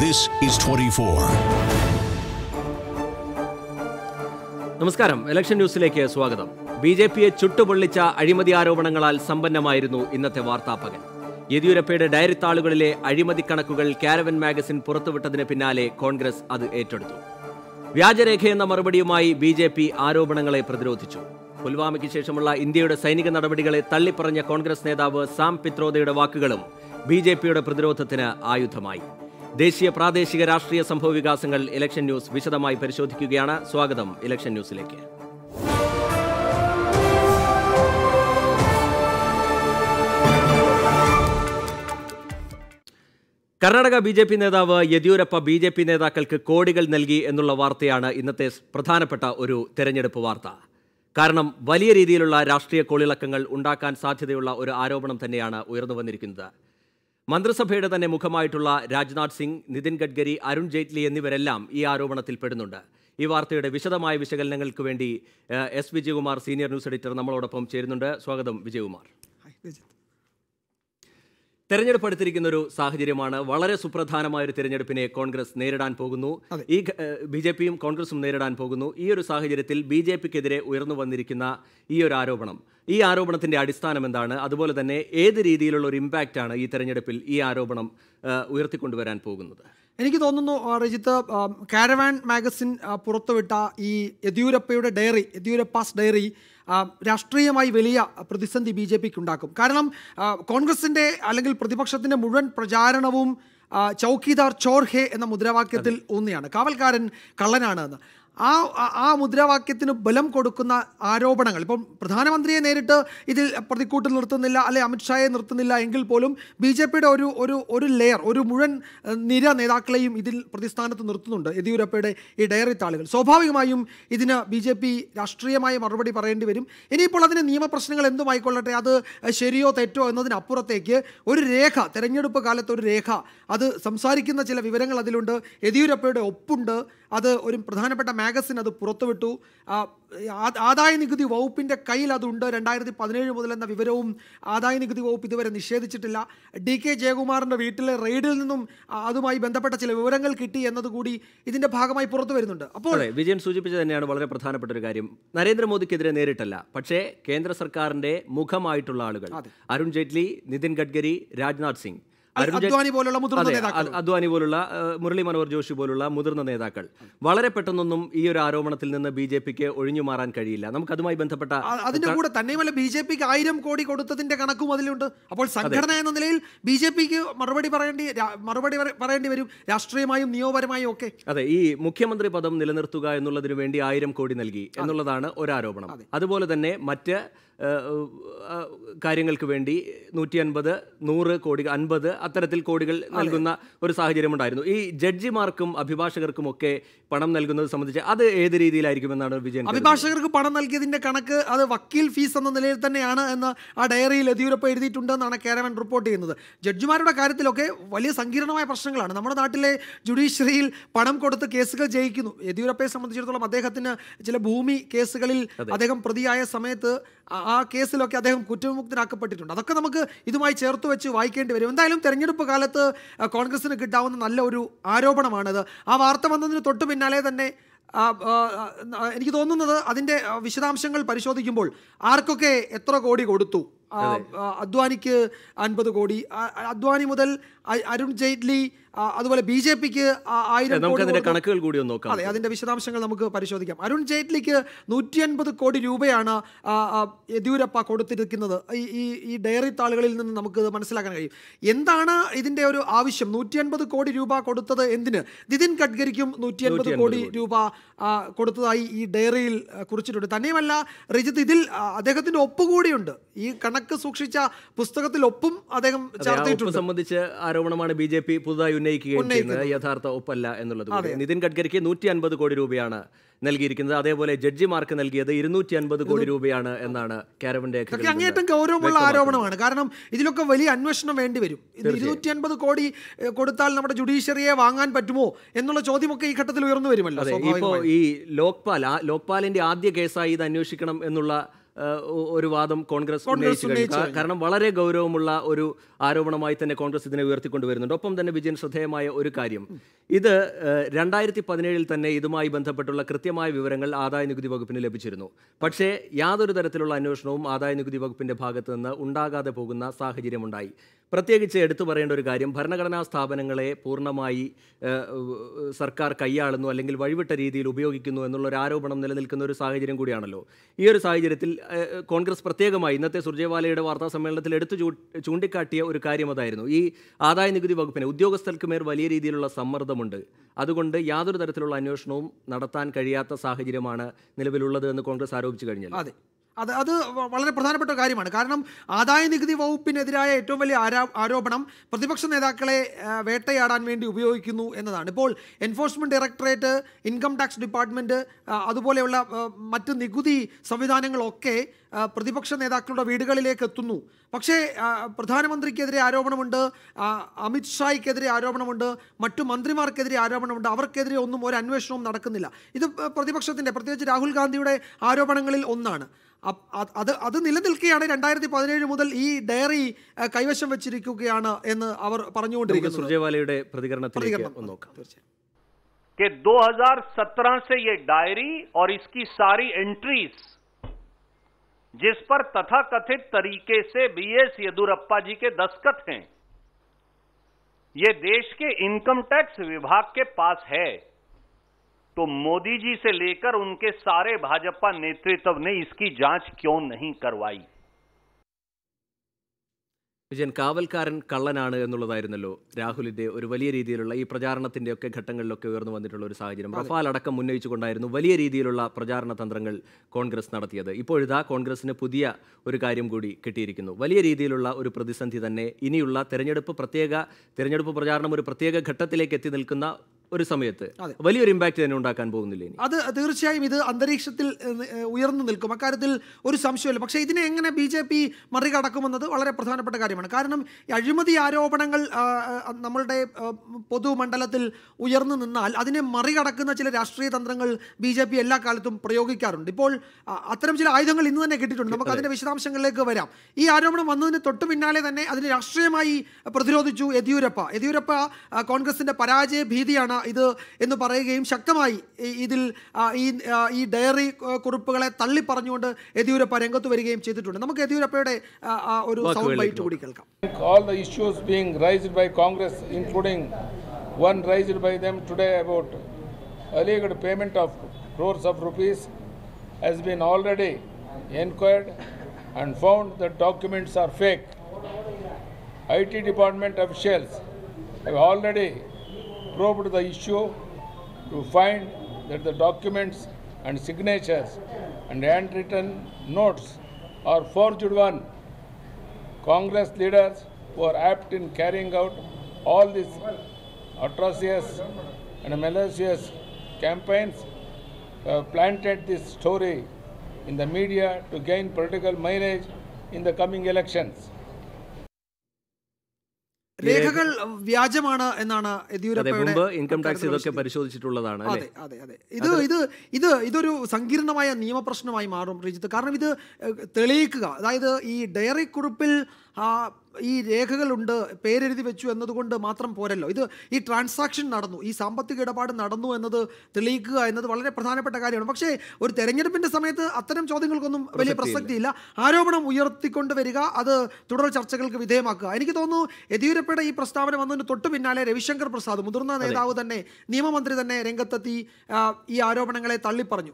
This is 24. നമസ്കാരം. Election ന്യൂസിലേക്ക് സ്വാഗതം. ബിജെപിയെ ചുട്ടുപൊള്ളിച്ച അഴിമതി ആരോപണങ്ങളാൽ സമ്പന്നമായിരുന്നു ഇന്നത്തെ വാർത്താപകൽ. യെദ്യൂരപ്പയുടെ ഡയറി താളുകളിലെ അഴിമതി കണക്കുകൾ കാരവൻ മാഗസിൻ പുറത്തുവിട്ടതിന് പിന്നാലെ കോൺഗ്രസ് അത് ഏറ്റെടുത്തു. വ്യാജരേഖയെന്ന മറുപടിയുമായി ബിജെപി ആരോപണങ്ങളെ പ്രതിരോധിച്ചു. പുൽവാമയ്ക്ക് ശേഷമുള്ള ഇന്ത്യയുടെ സൈനിക നടപടികളെ തള്ളിപ്പറഞ്ഞ കോൺഗ്രസ് നേതാവ് സാം പിത്രോദയുടെ വാക്കുകളും ബിജെപിയുടെ പ്രതിരോധത്തിന് ആയുധമായി. ദേശീയ പ്രാദേശിക രാഷ്ട്രീയ സംഭവ വികാസങ്ങൾ ഇലക്ഷൻ ന്യൂസ് വിശദമായി പരിശോധിക്കുകയാണ്. സ്വാഗതം ഇലക്ഷൻ ന്യൂസിലേക്ക്. കർണാടക ബിജെപി നേതാവ് യെദ്യൂരപ്പ ബിജെപി നേതാക്കൾക്ക് കോടികൾ നൽകി എന്നുള്ള വാർത്തയാണ് ഇന്നത്തെ പ്രധാനപ്പെട്ട ഒരു തെരഞ്ഞെടുപ്പ് വാർത്ത. കാരണം വലിയ രീതിയിലുള്ള രാഷ്ട്രീയ കോളിളക്കങ്ങൾ ഉണ്ടാക്കാൻ സാധ്യതയുള്ള ഒരു ആരോപണം തന്നെയാണ് ഉയർന്നു വന്നിരിക്കുന്നത്. മന്ത്രിസഭയുടെ തന്നെ മുഖമായിട്ടുള്ള രാജ്നാഥ് സിംഗ്, നിതിൻ ഗഡ്കരി, അരുൺ ജെയ്റ്റ്ലി എന്നിവരെല്ലാം ഈ ആരോപണത്തിൽ പെടുന്നുണ്ട്. ഈ വാർത്തയുടെ വിശദമായ വിശകലനങ്ങൾക്ക് വേണ്ടി S Vijayakumar, senior news editor, നമ്മളോടൊപ്പം ചേരുന്നുണ്ട്. സ്വാഗതം വിജയകുമാർ. തെരഞ്ഞെടുപ്പ് അടുത്തിരിക്കുന്ന ഒരു സാഹചര്യമാണ്. വളരെ സുപ്രധാനമായ ഒരു തെരഞ്ഞെടുപ്പിനെ കോൺഗ്രസ് നേരിടാൻ പോകുന്നു. ഈ ബിജെപിയും കോൺഗ്രസും നേരിടാൻ പോകുന്നു. ഈ ഒരു സാഹചര്യത്തിൽ ബിജെപിക്കെതിരെ ഉയർന്നു വന്നിരിക്കുന്ന ഈ ഒരു ആരോപണം, ഈ ആരോപണത്തിന്റെ അടിസ്ഥാനം എന്താണ്? അതുപോലെ തന്നെ ഏത് രീതിയിലുള്ള ഒരു ഇമ്പാക്റ്റ് ആണ് ഈ തെരഞ്ഞെടുപ്പിൽ ഈ ആരോപണം ഉയർത്തിക്കൊണ്ടുവരാൻ പോകുന്നത്? എനിക്ക് തോന്നുന്നു രജിത്ത്, കാരവാൻ മാഗസിൻ പുറത്തുവിട്ട ഈ യെദ്യൂരപ്പയുടെ ഡയറി, യെദ്യൂരപ്പാസ് ഡയറി രാഷ്ട്രീയമായി വലിയ പ്രതിസന്ധി ബി ജെ പിക്ക് ഉണ്ടാക്കും. കാരണം കോൺഗ്രസിൻ്റെ അല്ലെങ്കിൽ പ്രതിപക്ഷത്തിൻ്റെ മുഴുവൻ പ്രചാരണവും ചൗക്കിദാർ ചോർ ഹേ എന്ന മുദ്രാവാക്യത്തിൽ ഊന്നിയാണ്. കാവൽക്കാരൻ കള്ളനാണ് എന്ന്. ആ മുദ്രാവാക്യത്തിന് ബലം കൊടുക്കുന്ന ആരോപണങ്ങൾ, ഇപ്പം പ്രധാനമന്ത്രിയെ നേരിട്ട് ഇതിൽ പ്രതിക്കൂട്ടിൽ നിർത്തുന്നില്ല, അല്ലെ അമിത്ഷായെ നിർത്തുന്നില്ല എങ്കിൽ പോലും ബി ജെ പിയുടെ ഒരു ലെയർ, ഒരു മുഴുവൻ നിര നേതാക്കളെയും ഇതിൽ പ്രതിസ്ഥാനത്ത് നിർത്തുന്നുണ്ട് യെദ്യൂരപ്പയുടെ ഈ ഡയറി താളുകൾ. സ്വാഭാവികമായും ഇതിന് ബി ജെ പി രാഷ്ട്രീയമായ മറുപടി പറയേണ്ടി വരും. ഇനിയിപ്പോൾ അതിന് നിയമപ്രശ്നങ്ങൾ എന്തുമായിക്കൊള്ളട്ടെ, അത് ശരിയോ തെറ്റോ എന്നതിനപ്പുറത്തേക്ക് ഒരു രേഖ, തെരഞ്ഞെടുപ്പ് കാലത്ത് ഒരു രേഖ, അത് സംസാരിക്കുന്ന ചില വിവരങ്ങൾ അതിലുണ്ട്. യെദ്യൂരപ്പയുടെ ഒപ്പുണ്ട്. അത് ഒരു പ്രധാനപ്പെട്ട മാഗസിൻ അത് പുറത്തുവിട്ടു. ആദായ നികുതി വകുപ്പിൻ്റെ കയ്യിൽ അതുണ്ട്. 2017 മുതൽ എന്ന വിവരവും ആദായ നികുതി വകുപ്പ് ഇതുവരെ നിഷേധിച്ചിട്ടില്ല. DK ജയകുമാറിൻ്റെ വീട്ടിലെ റെയ്ഡിൽ നിന്നും അതുമായി ബന്ധപ്പെട്ട ചില വിവരങ്ങൾ കിട്ടി എന്നതുകൂടി ഇതിൻ്റെ ഭാഗമായി പുറത്തു വരുന്നുണ്ട്. അപ്പോൾ വിജയൻ സൂചിപ്പിച്ചത് തന്നെയാണ് വളരെ പ്രധാനപ്പെട്ട ഒരു കാര്യം. നരേന്ദ്രമോദിക്കെതിരെ നേരിട്ടല്ല, പക്ഷേ കേന്ദ്ര സർക്കാരിന്റെ മുഖമായിട്ടുള്ള ആളുകൾ, അരുൺ ജെയ്റ്റ്ലി, നിതിൻ ഗഡ്കരി, രാജ്നാഥ് സിംഗ്, അദ്വാനി പോലുള്ള മുതിർന്ന നേതാക്കൾ, അദ്വാനി പോലുള്ള, മുരളി മനോഹർ ജോഷി പോലുള്ള മുതിർന്ന നേതാക്കൾ വളരെ പെട്ടെന്നൊന്നും ഈ ഒരു ആരോപണത്തിൽ നിന്ന് ബി ജെ പിക്ക് ഒഴിഞ്ഞു മാറാൻ കഴിയില്ല. നമുക്ക് അതുമായി ബന്ധപ്പെട്ട അതിന്റെ കൂടെ തന്നെയുമല്ല ബി ജെ പിക്ക് 1000 കോടി കൊടുത്തതിന്റെ കണക്കും അതിലുണ്ട്. അപ്പോൾ സംഘടന എന്ന നിലയിൽ ബി ജെ പിക്ക് മറുപടി പറയേണ്ടി വരും, രാഷ്ട്രീയമായും നിയമപരമായും ഒക്കെ. അതെ, ഈ മുഖ്യമന്ത്രി പദം നിലനിർത്തുക എന്നുള്ളതിനു വേണ്ടി 1000 കോടി നൽകി എന്നുള്ളതാണ് ഒരാരോപണം. അതുപോലെ തന്നെ മറ്റ് കാര്യങ്ങൾക്ക് വേണ്ടി 150, 100 കോടി, 50 അത്തരത്തിൽ കോടികൾ നൽകുന്ന ഒരു സാഹചര്യമുണ്ടായിരുന്നു. ഈ ജഡ്ജിമാർക്കും അഭിഭാഷകർക്കും ഒക്കെ പണം നൽകുന്നത് സംബന്ധിച്ച് അത് ഏത് രീതിയിലായിരിക്കുമെന്നാണ് വിജയൻ? അഭിഭാഷകർക്ക് പണം നൽകിയതിന്റെ കണക്ക് അത് വക്കീൽ ഫീസ് എന്ന നിലയിൽ തന്നെയാണ് എന്ന് ആ ഡയറിയിൽ യെദ്യൂരപ്പ എഴുതിയിട്ടുണ്ടെന്നാണ് കാരവൻ റിപ്പോർട്ട് ചെയ്യുന്നത്. ജഡ്ജിമാരുടെ കാര്യത്തിലൊക്കെ വലിയ സങ്കീർണമായ പ്രശ്നങ്ങളാണ്. നമ്മുടെ നാട്ടിലെ ജുഡീഷ്യറിയിൽ പണം കൊടുത്ത് കേസുകൾ ജയിക്കുന്നു. യെദ്യൂരപ്പയെ സംബന്ധിച്ചിടത്തോളം അദ്ദേഹത്തിന് ചില ഭൂമി കേസുകളിൽ അദ്ദേഹം പ്രതിയായ സമയത്ത് ആ കേസിലൊക്കെ അദ്ദേഹം കുറ്റവിമുക്തനാക്കപ്പെട്ടിട്ടുണ്ട്. അതൊക്കെ നമുക്ക് ഇതുമായി ചേർത്ത് വെച്ച് വായിക്കേണ്ടി വരും. എന്തായാലും തെരഞ്ഞെടുപ്പ് കാലത്ത് കോൺഗ്രസിന് കിട്ടാവുന്ന നല്ല ഒരു ആരോപണമാണിത്. ആ വാർത്ത വന്നതിന് തൊട്ട് പിന്നാലെ തന്നെ എനിക്ക് തോന്നുന്നത് അതിൻ്റെ വിശദാംശങ്ങൾ പരിശോധിക്കുമ്പോൾ ആർക്കൊക്കെ എത്ര കോടി കൊടുത്തു, അദ്വാനിക്ക് 50 കോടി, അദ്വാനി മുതൽ അരുൺ ജെയ്റ്റ്ലി, അതുപോലെ ബി ജെ പിക്ക് 1000 കോടി കണക്കുകൾ കൂടി ഒന്ന് നോക്കാം. അതെ, അതിന്റെ വിശദാംശങ്ങൾ നമുക്ക് പരിശോധിക്കാം. അരുൺ ജെയ്റ്റ്ലിക്ക് 150 കോടി രൂപയാണ് യെദ്യൂരപ്പ കൊടുത്തിരിക്കുന്നത്. ഈ ഡയറി താളുകളിൽ നിന്ന് നമുക്ക് മനസ്സിലാക്കാൻ കഴിയും. എന്താണ് ഇതിന്റെ ഒരു ആവശ്യം? 150 കോടി രൂപ കൊടുത്തത് എന്തിന്? നിതിൻ ഗഡ്കരിക്കും 150 കോടി രൂപ കൊടുത്തതായി ഈ ഡയറിയിൽ കുറിച്ചിട്ടുണ്ട്. തന്നെയുമല്ല രജിത്ത്, ഇതിൽ അദ്ദേഹത്തിന്റെ ഒപ്പുകൂടിയുണ്ട്. ഈ കണക്ക് സൂക്ഷിച്ച പുസ്തകത്തിൽ ഒപ്പും അദ്ദേഹം ചേർത്തിട്ടുണ്ട്. സംബന്ധിച്ച് ആരോപണമാണ് ബി ജെ പി പുതുതായി ഉന്നയിക്കുകയും യഥാർത്ഥ ഒപ്പല്ല എന്നുള്ളത്. നിതിൻ ഗഡ്കരിക്ക് 150 കോടി രൂപയാണ് നൽകിയിരിക്കുന്നത്. അതേപോലെ ജഡ്ജിമാർക്ക് നൽകിയത് 250 കോടി രൂപയാണ് എന്നാണ് കാരവന്റെ. അങ്ങേറ്റം ഗൗരവമുള്ള ആരോപണമാണ്. കാരണം ഇതിലൊക്കെ വലിയ അന്വേഷണം വേണ്ടി വരും. 250 കോടി കൊടുത്താൽ നമ്മുടെ ജുഡീഷ്യറിയെ വാങ്ങാൻ പറ്റുമോ എന്നുള്ള ചോദ്യമൊക്കെ ഈ ഘട്ടത്തിൽ ഉയർന്നു വരുമല്ലോ. ഇപ്പോൾ ഈ ലോക്പാലിന്റെ ആദ്യ കേസായി ഇത് അന്വേഷിക്കണം എന്നുള്ള ഒരു വാദം കോൺഗ്രസ് ഉന്നയിച്ചു കഴിഞ്ഞു. കാരണം വളരെ ഗൗരവമുള്ള ഒരു ആരോപണമായി തന്നെ കോൺഗ്രസ് ഇതിനെ ഉയർത്തിക്കൊണ്ടുവരുന്നുണ്ട്. ഒപ്പം തന്നെ വിജയൻ ശ്രദ്ധേയമായ ഒരു കാര്യം, ഇത് 2017 തന്നെ ഇതുമായി ബന്ധപ്പെട്ടുള്ള കൃത്യമായ വിവരങ്ങൾ ആദായനികുതി വകുപ്പിന് ലഭിച്ചിരുന്നു. പക്ഷേ യാതൊരു തരത്തിലുള്ള അന്വേഷണവും ആദായനികുതി വകുപ്പിന്റെ ഭാഗത്ത് നിന്ന് ഉണ്ടാകാതെ പോകുന്ന സാഹചര്യമുണ്ടായി. പ്രത്യേകിച്ച് എടുത്തു പറയേണ്ട ഒരു കാര്യം, ഭരണഘടനാ സ്ഥാപനങ്ങളെ പൂർണ്ണമായി സർക്കാർ കൈയാളുന്നു അല്ലെങ്കിൽ വഴിവിട്ട രീതിയിൽ ഉപയോഗിക്കുന്നു എന്നുള്ളൊരു ആരോപണം നിലനിൽക്കുന്ന ഒരു സാഹചര്യം കൂടിയാണല്ലോ. ഈ ഒരു സാഹചര്യത്തിൽ കോൺഗ്രസ് പ്രത്യേകമായി ഇന്നത്തെ സുർജേവാലയുടെ വാർത്താ സമ്മേളനത്തിൽ എടുത്തു ചൂണ്ടിക്കാട്ടിയ ഒരു കാര്യം അതായിരുന്നു. ഈ ആദായനികുതി വകുപ്പിന് ഉദ്യോഗസ്ഥർക്ക് മേൽ വലിയ രീതിയിലുള്ള സമ്മർദ്ദമുണ്ട്, അതുകൊണ്ട് യാതൊരു തരത്തിലുള്ള അന്വേഷണവും നടത്താൻ കഴിയാത്ത സാഹചര്യമാണ് നിലവിലുള്ളത് എന്ന് കോൺഗ്രസ് ആരോപിച്ചു കഴിഞ്ഞാൽ. അത് വളരെ പ്രധാനപ്പെട്ട കാര്യമാണ്. കാരണം ആദായനികുതി വകുപ്പിനെതിരായ ഏറ്റവും വലിയ ആരോപണം പ്രതിപക്ഷ നേതാക്കളെ വേട്ടയാടാൻ വേണ്ടി ഉപയോഗിക്കുന്നു എന്നതാണ്. ഇപ്പോൾ enforcement directorate, income tax department, അതുപോലെയുള്ള മറ്റ് നികുതി സംവിധാനങ്ങളൊക്കെ പ്രതിപക്ഷ നേതാക്കളുടെ വീടുകളിലേക്ക് എത്തുന്നു. പക്ഷേ പ്രധാനമന്ത്രിക്കെതിരെ ആരോപണമുണ്ട്, അമിത്ഷായ്ക്കെതിരെ ആരോപണമുണ്ട്, മറ്റു മന്ത്രിമാർക്കെതിരെ ആരോപണമുണ്ട്. അവർക്കെതിരെ ഒന്നും ഒരു അന്വേഷണവും നടക്കുന്നില്ല. ഇത് പ്രതിപക്ഷത്തിൻ്റെ, പ്രത്യേകിച്ച് രാഹുൽ ഗാന്ധിയുടെ ആരോപണങ്ങളിൽ ഒന്നാണ്. അത് നിലനിൽക്കുകയാണ് 2017 മുതൽ ഈ ഡയറി കൈവശം വെച്ചിരിക്കുകയാണ് എന്ന് അവർ പറഞ്ഞുകൊണ്ടിരിക്കുന്നത്. സുർജേവാലയുടെ പ്രതികരണത്തിലേക്ക് ഒന്ന് നോക്കാം. कि 2017 से ये डायरी और इसकी सारी एंट्रीज जिस पर तथाकथित तरीके से बीएस येदियुरप्पा जी के दस्तखत हैं, ये देश के इनकम टैक्स विभाग के पास है, तो मोदी जी से लेकर उनके सारे भाजपा नेतृत्व ने इसकी जांच क्यों नहीं करवाई? വിജയൻ, കാവൽക്കാരൻ കള്ളനാണ് എന്നുള്ളതായിരുന്നല്ലോ രാഹുലിന്റെ ഒരു വലിയ രീതിയിലുള്ള ഈ പ്രചാരണത്തിന്റെ ഒക്കെ ഘട്ടങ്ങളിലൊക്കെ ഉയർന്നു വന്നിട്ടുള്ള ഒരു സാഹചര്യം. റഫാൽ അടക്കം ഉന്നയിച്ചുകൊണ്ടായിരുന്നു വലിയ രീതിയിലുള്ള പ്രചാരണ തന്ത്രങ്ങൾ കോൺഗ്രസ് നടത്തിയത്. ഇപ്പോഴിതാ കോൺഗ്രസിന് പുതിയ ഒരു കാര്യം കൂടി കിട്ടിയിരിക്കുന്നു. വലിയ രീതിയിലുള്ള ഒരു പ്രതിസന്ധി തന്നെ ഇനിയുള്ള തെരഞ്ഞെടുപ്പ് പ്രചാരണം ഒരു പ്രത്യേക ഘട്ടത്തിലേക്ക് എത്തി നിൽക്കുന്ന ഒരു സമയത്ത് വലിയൊരു ഇമ്പാക്ട് തന്നെ ഉണ്ടാക്കാൻ പോകുന്നില്ലേ? അത് തീർച്ചയായും ഇത് അന്തരീക്ഷത്തിൽ ഉയർന്നു നിൽക്കും, അക്കാര്യത്തിൽ ഒരു സംശയമില്ല. പക്ഷേ ഇതിനെ എങ്ങനെ BJP മറികടക്കുമെന്നത് വളരെ പ്രധാനപ്പെട്ട കാര്യമാണ്. കാരണം അഴിമതി ആരോപണങ്ങൾ നമ്മളുടെ പൊതുമണ്ഡലത്തിൽ ഉയർന്നു നിന്നാൽ അതിനെ മറികടക്കുന്ന ചില രാഷ്ട്രീയ തന്ത്രങ്ങൾ BJP എല്ലാ കാലത്തും പ്രയോഗിക്കാറുണ്ട്. ഇപ്പോൾ അത്തരം ചില ആയുധങ്ങൾ ഇന്ന് തന്നെ കിട്ടിയിട്ടുണ്ട്. നമുക്ക് അതിൻ്റെ വിശദാംശങ്ങളിലേക്ക് വരാം. ഈ ആരോപണം വന്നതിന് തൊട്ടു പിന്നാലെ തന്നെ അതിനെ രാഷ്ട്രീയമായി പ്രതിരോധിച്ചു യെദിയൂരപ്പ. കോൺഗ്രസിൻ്റെ പരാജയ ഭീതിയാണ് ഇത് എന്ന് പറയുകയും ശക്തമായി ഇതിൽ ഈ ഡയറി കുറിപ്പുകളെ തള്ളി പറഞ്ഞുകൊണ്ട് യെദിയൂരപ്പ രംഗത്ത് വരികയും ചെയ്തിട്ടുണ്ട്. നമുക്ക് യെദിയൂരപ്പയുടെ ഒരു സൗണ്ട് ബൈറ്റ് കൂടി കേൾക്കാം. All the issues being raised by Congress, including one raised by them today about alleged payment of crores of rupees, has been already inquired and found that documents are fake. IT department officials have already probed the issue to find that the documents and signatures and handwritten notes are forged one. Congress leaders who are apt in carrying out all these atrocious and malicious campaigns have planted this story in the media to gain political mileage in the coming elections. രേഖകൾ വ്യാജമാണ് എന്നാണ് യെദിയൂരപ്പയുടെ income tax ഇതൊക്കെ പരിശോധിച്ചിട്ടുള്ളതാണ്. ഇതൊരു സങ്കീർണമായ നിയമപ്രശ്നമായി മാറും രജിത്ത്. കാരണം ഇത് തെളിയിക്കുക, അതായത് ഈ ഡയറി കുറിപ്പിൽ ഈ രേഖകളുണ്ട്, പേരെഴുതി വെച്ചു എന്നതുകൊണ്ട് മാത്രം പോരല്ലോ. ഈ ട്രാൻസാക്ഷൻ നടന്നു, ഈ സാമ്പത്തിക ഇടപാട് നടന്നു എന്നത് തെളിയിക്കുക എന്നത് വളരെ പ്രധാനപ്പെട്ട കാര്യമാണ്. പക്ഷേ ഒരു തെരഞ്ഞെടുപ്പിൻ്റെ സമയത്ത് അത്തരം ചോദ്യങ്ങൾക്കൊന്നും വലിയ പ്രസക്തിയില്ല. ആരോപണം ഉയർത്തിക്കൊണ്ട് വരിക, അത് തുടർ ചർച്ചകൾക്ക് വിധേയമാക്കുക. എനിക്ക് തോന്നുന്നു യെദിയൂരപ്പയുടെ ഈ പ്രസ്താവന വന്നതിന് തൊട്ടു പിന്നാലെ രവിശങ്കർ പ്രസാദ്, മുതിർന്ന നേതാവ് തന്നെ, നിയമമന്ത്രി തന്നെ രംഗത്തെത്തി ഈ ആരോപണങ്ങളെ തള്ളിപ്പറഞ്ഞു.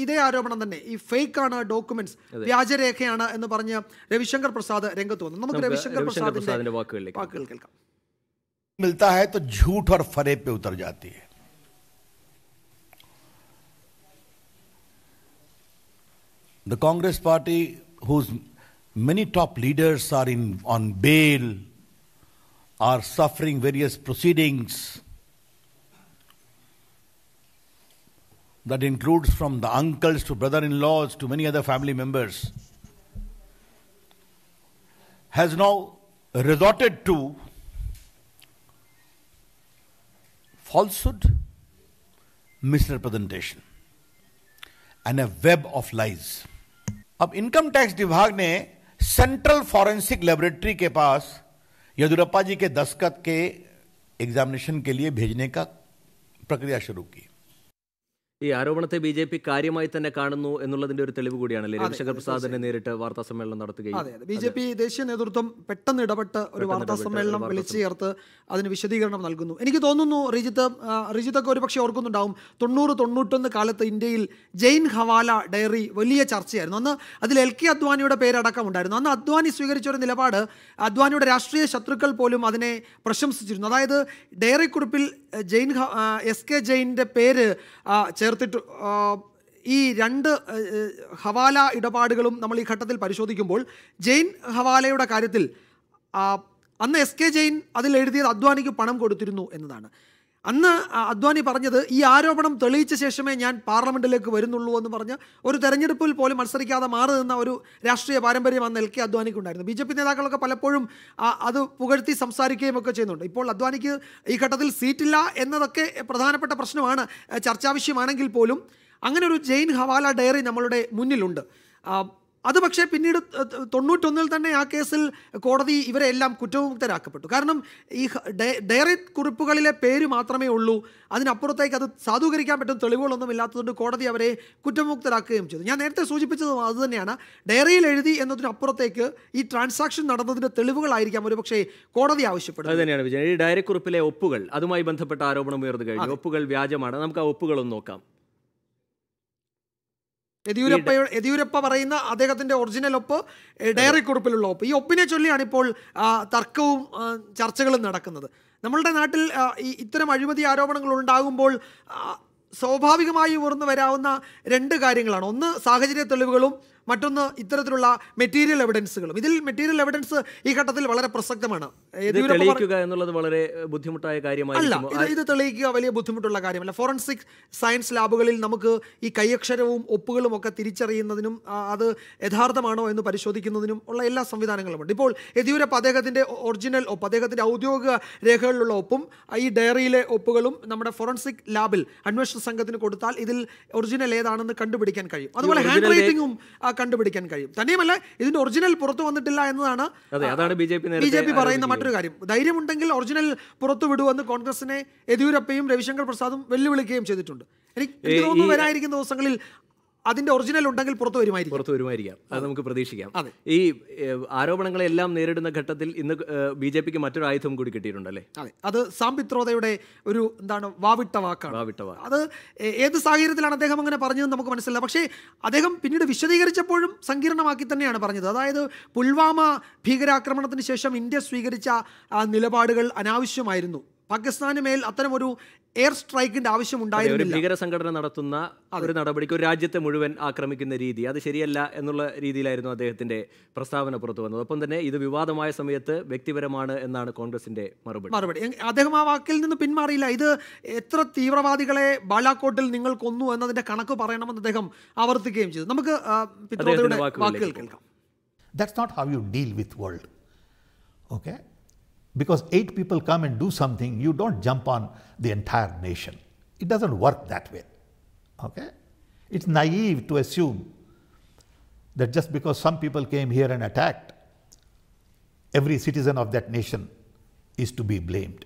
ഇതേ ആരോപണം തന്നെ, ഈ ഫേക്കാണ് ഡോക്യുമെന്റ്സ്, വ്യാജരേഖയാണ് എന്ന് പറഞ്ഞ് രവിശങ്കർ പ്രസാദ് രംഗത്ത് वന്നു. നമുക്ക് രവിശങ്കർ പ്രസാദിന്റെ വാക്കുകൾ കേൾക്കാം. मिलता है तो झूठ और फरेब पे उतर जाती है. The Congress party, whose many top leaders are on bail, are suffering various proceedings that includes from the uncles to brother-in-laws to many other family members, has now resorted to falsehood, misrepresentation, and a web of lies. अब income tax विभाग ने central forensic laboratory के पास येदियुरप्पा जी के दस्तखत के examination के लिए भेजने का प्रक्रिया शुरू की. ഈ ആരോപണത്തെ ബി ജെ പി കാര്യമായി തന്നെ കാണുന്നു എന്നുള്ളതിന്റെ ഒരു തെളിവ് കൂടിയാണല്ലേ രവിശങ്കർ പ്രസാദിനെ നേരിട്ട് വാർത്താ സമ്മേളനം നടത്തുകയും. അതെ, ബി ജെ പി ദേശീയ നേതൃത്വം പെട്ടെന്ന് ഇടപെട്ട് ഒരു വാർത്താ സമ്മേളനം വിളിച്ചു ചേർത്ത് അതിന് വിശദീകരണം നൽകുന്നു. എനിക്ക് തോന്നുന്നു റിജിത്തൊക്കെ ഒരുപക്ഷെ ഓർക്കുന്നുണ്ടാവും, 90-91 കാലത്ത് ഇന്ത്യയിൽ ജെയിൻ ഹവാല ഡയറി വലിയ ചർച്ചയായിരുന്നു. അന്ന് അതിൽ LK അദ്വാനിയുടെ പേരടക്കം ഉണ്ടായിരുന്നു. അന്ന് അദ്വാനി സ്വീകരിച്ച ഒരു നിലപാട് അദ്വാനിയുടെ രാഷ്ട്രീയ ശത്രുക്കൾ പോലും അതിനെ പ്രശംസിച്ചിരുന്നു. അതായത് ഡയറി കുറിപ്പിൽ SK ജെയിൻ്റെ പേര് ചേർത്തിട്ട് ഈ രണ്ട് ഹവാല ഇടപാടുകളും നമ്മൾ ഈ ഘട്ടത്തിൽ പരിശോധിക്കുമ്പോൾ ജെയിൻ ഹവാലയുടെ കാര്യത്തിൽ അന്ന് SK ജെയിൻ അതിൽ എഴുതിയത് അദ്വാനിക്ക് പണം കൊടുത്തിരുന്നു എന്നതാണ്. അന്ന് അദ്വാനി പറഞ്ഞത് ഈ ആരോപണം തെളിയിച്ച ശേഷമേ ഞാൻ പാർലമെന്റിലേക്ക് വരുന്നുള്ളൂ എന്ന് പറഞ്ഞ് ഒരു തെരഞ്ഞെടുപ്പിൽ പോലും മത്സരിക്കാതെ മാറി നിന്ന ഒരു രാഷ്ട്രീയ പാരമ്പര്യം അന്ന് LK അദ്വാനിക്കുണ്ടായിരുന്നു. BJP നേതാക്കളൊക്കെ പലപ്പോഴും അത് പുകഴ്ത്തി സംസാരിക്കുകയും ഒക്കെ ചെയ്യുന്നുണ്ട്. ഇപ്പോൾ അദ്വാനിക്ക് ഈ ഘട്ടത്തിൽ സീറ്റില്ല എന്നതൊക്കെ പ്രധാനപ്പെട്ട പ്രശ്നമാണ്, ചർച്ചാ വിഷയമാണെങ്കിൽ പോലും അങ്ങനെ ഒരു ജെയിൻ ഹവാല ഡയറി നമ്മളുടെ മുന്നിലുണ്ട്. അത് പക്ഷേ പിന്നീട് 91 തന്നെ ആ കേസിൽ കോടതി ഇവരെ എല്ലാം കുറ്റവിമുക്തരാക്കപ്പെട്ടു. കാരണം ഈ ഡയറി കുറിപ്പുകളിലെ പേര് മാത്രമേ ഉള്ളൂ, അതിനപ്പുറത്തേക്ക് അത് സാധൂകരിക്കാൻ പറ്റുന്ന തെളിവുകളൊന്നും ഇല്ലാത്തതുകൊണ്ട് കോടതി അവരെ കുറ്റവിമുക്തരാക്കുകയും ചെയ്തു. ഞാൻ നേരത്തെ സൂചിപ്പിച്ചതും അതുതന്നെയാണ്, ഡയറിയിൽ എഴുതി എന്നതിനപ്പുറത്തേക്ക് ഈ ട്രാൻസാക്ഷൻ നടന്നതിൻ്റെ തെളിവുകളായിരിക്കാം ഒരു പക്ഷേ കോടതി ആവശ്യപ്പെടുന്നത്. അത് തന്നെയാണ് വിജയൻ. ഈ ഡയറി കുറിപ്പിലെ ഒപ്പുകൾ, അതുമായി ബന്ധപ്പെട്ട ആരോപണം ഉയർന്നു കഴിഞ്ഞു. ഒപ്പുകൾ വ്യാജമാണ്. നമുക്ക് ആ ഒപ്പുകളൊന്ന് നോക്കാം. യെദിയൂരപ്പ പറയുന്ന അദ്ദേഹത്തിന്റെ ഒറിജിനൽ ഒപ്പ്, ഡയറി കുറിപ്പിലുള്ള ഒപ്പ്, ഈ ഒപ്പിനെ ചൊല്ലിയാണ് ഇപ്പോൾ തർക്കവും ചർച്ചകളും നടക്കുന്നത്. നമ്മളുടെ നാട്ടിൽ ഇത്തരം അഴിമതി ആരോപണങ്ങൾ ഉണ്ടാകുമ്പോൾ സ്വാഭാവികമായി ഉയർന്നു വരാവുന്ന രണ്ട് കാര്യങ്ങളാണ്. ഒന്ന് സാഹചര്യ തെളിവുകളും, മറ്റൊന്ന് ഇത്തരത്തിലുള്ള മെറ്റീരിയൽ എവിഡൻസുകളും. ഇതിൽ മെറ്റീരിയൽ എവിഡൻസ് ഈ ഘട്ടത്തിൽ വളരെ പ്രസക്തമാണ്. എന്നുള്ളത് വളരെ ബുദ്ധിമുട്ടായ കാര്യമല്ല. ഇത് തെളിയിക്കുക വലിയ ബുദ്ധിമുട്ടുള്ള കാര്യമല്ല. ഫോറൻസിക് സയൻസ് ലാബുകളിൽ നമുക്ക് ഈ കൈയക്ഷരവും ഒപ്പുകളും ഒക്കെ തിരിച്ചറിയുന്നതിനും അത് യഥാർത്ഥമാണോ എന്ന് പരിശോധിക്കുന്നതിനും ഉള്ള എല്ലാ സംവിധാനങ്ങളുമുണ്ട്. ഇപ്പോൾ യെദിയൂരപ്പ അദ്ദേഹത്തിൻ്റെ ഒറിജിനൽ ഒപ്പ്, അദ്ദേഹത്തിൻ്റെ ഔദ്യോഗിക രേഖകളിലുള്ള ഒപ്പും ഈ ഡയറിയിലെ ഒപ്പുകളും നമ്മുടെ ഫോറൻസിക് ലാബിൽ അന്വേഷണ സംഘത്തിന് കൊടുത്താൽ ഇതിൽ ഒറിജിനൽ ഏതാണെന്ന് കണ്ടുപിടിക്കാൻ കഴിയും. അതുപോലെ ഹാൻഡ് റൈറ്റിംഗും കണ്ടുപിടിക്കാൻ കഴിയും. തന്നെയുമല്ല, ഇതിന്റെ ഒറിജിനൽ പുറത്തു വന്നിട്ടില്ല എന്നതാണ് BJP പറയുന്ന മറ്റൊരു കാര്യം. ധൈര്യമുണ്ടെങ്കിൽ ഒറിജിനൽ പുറത്തു വിടുവെന്ന് കോൺഗ്രസിനെ യെദിയൂരപ്പയും രവിശങ്കർ പ്രസാദും വെല്ലുവിളിക്കുകയും ചെയ്തിട്ടുണ്ട്. എനിക്ക് തോന്നുന്നു വരാനിരിക്കുന്ന ദിവസങ്ങളിൽ അതിന്റെ ഒറിജിനൽ ഉണ്ടെങ്കിൽ പുറത്തു വരുമായിരിക്കാം. അത് നമുക്ക് പ്രതീക്ഷിക്കാം. ഈ ആരോപണങ്ങളെല്ലാം നേരിടുന്ന ഘട്ടത്തിൽ ഇന്ന് BJPക്ക് മറ്റൊരു ആയുധം കൂടി കിട്ടിയിട്ടുണ്ടല്ലേ? അതെ, അത് സാം പിത്രോദയുടെ ഒരു വാവിട്ട വാക്കാണ്. അത് ഏത് സാഹചര്യത്തിലാണ് അദ്ദേഹം അങ്ങനെ പറഞ്ഞതെന്ന് നമുക്ക് മനസ്സിലായില്ല. പക്ഷേ അദ്ദേഹം പിന്നീട് വിശദീകരിച്ചപ്പോഴും സങ്കീർണമാക്കി തന്നെയാണ് പറഞ്ഞത്. അതായത് പുൽവാമ ഭീകരാക്രമണത്തിന് ശേഷം ഇന്ത്യ സ്വീകരിച്ച നിലപാടുകൾ അനാവശ്യമായിരുന്നു. പാകിസ്ഥാന് മേൽ അത്തരമൊരു എയർ സ്ട്രൈക്കിന്റെ ആവശ്യം ഉണ്ടായിരുന്നില്ല. ഭീകര സംഘടന നടത്തുന്ന ഒരു നടപടിക്ക് ഒരു രാജ്യത്തെ മുഴുവൻ ആക്രമിക്കുന്ന രീതി, അത് ശരിയല്ല എന്നുള്ള രീതിയിലായിരുന്നു അദ്ദേഹത്തിന്റെ പ്രസ്താവന പുറത്തു വന്നത്. ഒപ്പം തന്നെ ഇത് വിവാദമായ സമയത്ത് വ്യക്തിപരമാണ് എന്നാണ് കോൺഗ്രസിന്റെ മറുപടി. അദ്ദേഹം ആ വാക്കിൽ നിന്ന് പിന്മാറിയില്ല. ഇത് എത്ര തീവ്രവാദികളെ ബാലാക്കോട്ടിൽ നിങ്ങൾ കൊന്നു എന്നതിന്റെ കണക്ക് പറയണമെന്ന് അദ്ദേഹം ആവർത്തിക്കുകയും ചെയ്തു. നമുക്ക് പിത്രോദയുടെ വാക്കുകൾ കേൾക്കാം. That's not how you deal with world. Okay? Because 8 people come and do something, you don't jump on the entire nation. It doesn't work that way. Okay? It's naive to assume that just because some people came here and attacked, every citizen of that nation is to be blamed.